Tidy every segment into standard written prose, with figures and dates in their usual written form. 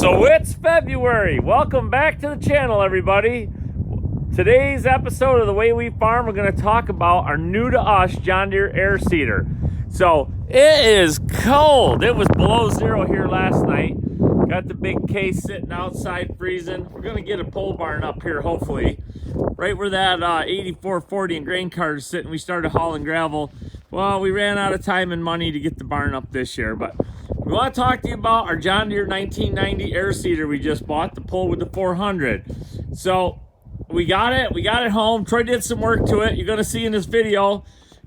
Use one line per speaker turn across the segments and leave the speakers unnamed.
So it's February. Welcome back to the channel, everybody. Today's episode of The Way We Farm, we're going to talk about our new to us John Deere air seeder. So it is cold. It was below zero here last night. Got the big case sitting outside freezing. We're going to get a pole barn up here, hopefully. Right where that 8440 and grain cart is sitting, we started hauling gravel. Well, we ran out of time and money to get the barn up this year, but we want to talk to you about our John Deere 1990 air seeder we just bought, the pull with the 400. So we got it home. Troy did some work to it. You're going to see in this video,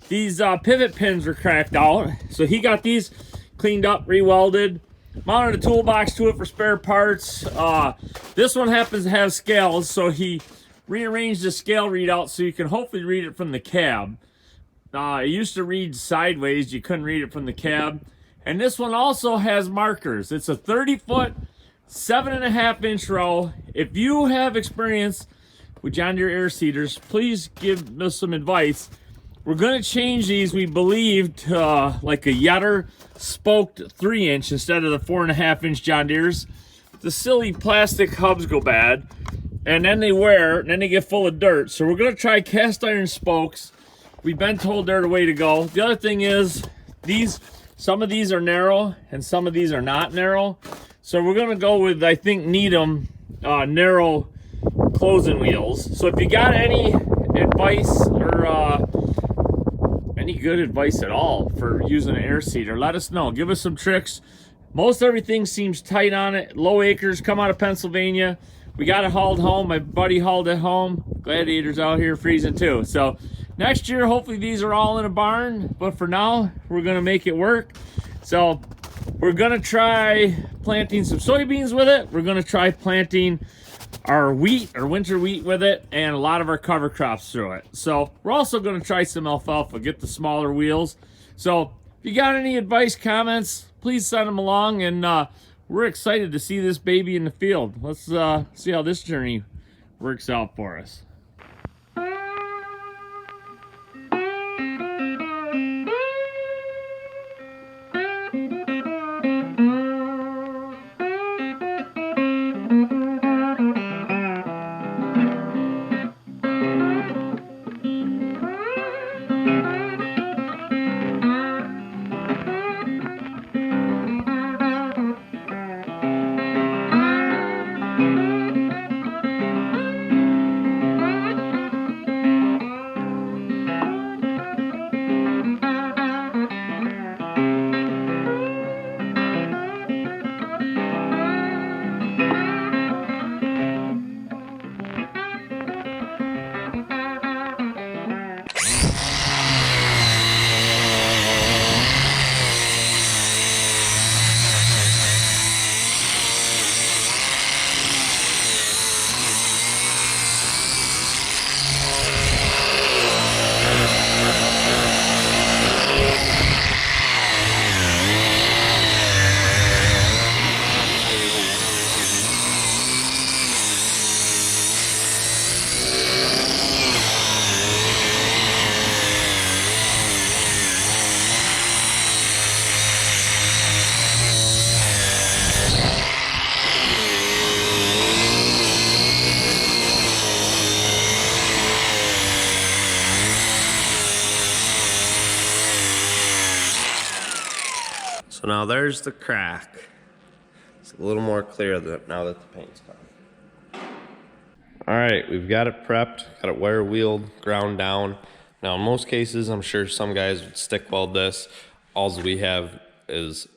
these pivot pins are cracked out. So he got these cleaned up, re-welded, mounted a toolbox to it for spare parts. This one happens to have scales, so he rearranged the scale readout so you can hopefully read it from the cab. It used to read sideways. You couldn't read it from the cab. And this one also has markers. It's a 30-foot, 7.5-inch row. If you have experience with John Deere air seeders, please give us some advice. We're going to change these, we believe, to like a Yetter spoked 3-inch instead of the 4.5-inch John Deere's. The silly plastic hubs go bad, and then they wear, and then they get full of dirt. So we're going to try cast iron spokes. We've been told they're the way to go. The other thing is, some of these are narrow and some of these are not narrow. So we're gonna go with, I think, Needham narrow closing wheels. So if you got any advice or any good advice at all for using an air seeder, let us know. Give us some tricks. Most everything seems tight on it. Low acres, come out of Pennsylvania. We got it hauled home. My buddy hauled it home. Gladiator's out here freezing too. So next year, hopefully these are all in a barn, but for now, we're gonna make it work. So we're gonna try planting some soybeans with it. We're gonna try planting our wheat, our winter wheat with it, and a lot of our cover crops through it. So we're also gonna try some alfalfa, get the smaller wheels. So if you got any advice, comments, please send them along, and we're excited to see this baby in the field. Let's see how this journey works out for us.
So now there's the crack. It's a little more clear now that the paint's gone. All right, we've got it prepped, got it wire wheeled, ground down. Now in most cases, I'm sure some guys would stick weld this. All we have is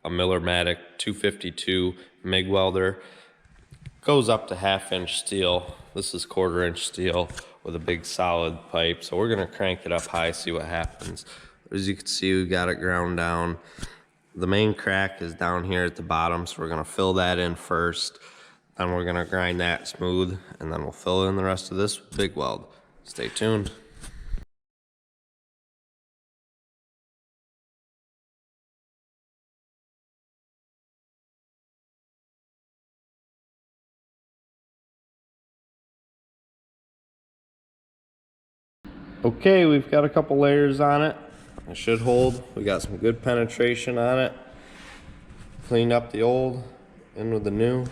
a Miller-Matic 252 MIG welder. Goes up to 1/2-inch steel. This is 1/4-inch steel with a big solid pipe. So we're gonna crank it up high, see what happens. As you can see, we got it ground down. The main crack is down here at the bottom, so we're gonna fill that in first. Then we're gonna grind that smooth, and then we'll fill in the rest of this with big weld. Stay tuned. Okay, we've got a couple layers on it. It should hold. We got some good penetration on it. Cleaned up the old, in with the new.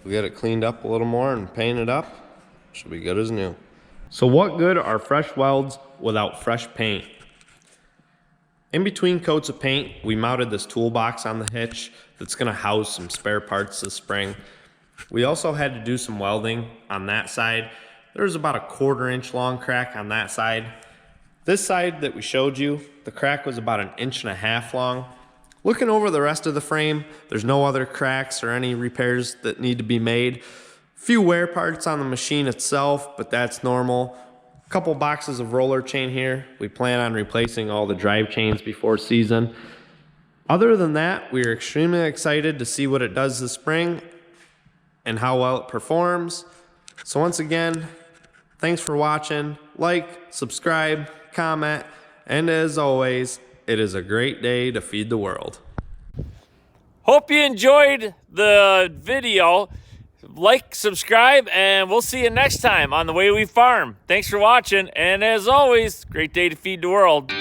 We'll get it cleaned up a little more and paint it up. Should be good as new. So what good are fresh welds without fresh paint? In between coats of paint, we mounted this toolbox on the hitch that's gonna house some spare parts this spring. We also had to do some welding on that side. There's about a 1/4 inch long crack on that side. This side that we showed you, the crack was about 1.5 inches long. Looking over the rest of the frame, there's no other cracks or any repairs that need to be made. Few wear parts on the machine itself, but that's normal. A couple boxes of roller chain here. We plan on replacing all the drive chains before season. Other than that, we are extremely excited to see what it does this spring and how well it performs. So once again, thanks for watching. Like, subscribe, comment, and as always, it is a great day to feed the world.
Hope you enjoyed the video. Like, subscribe, and we'll see you next time on The Way We Farm. Thanks for watching, and as always, great day to feed the world.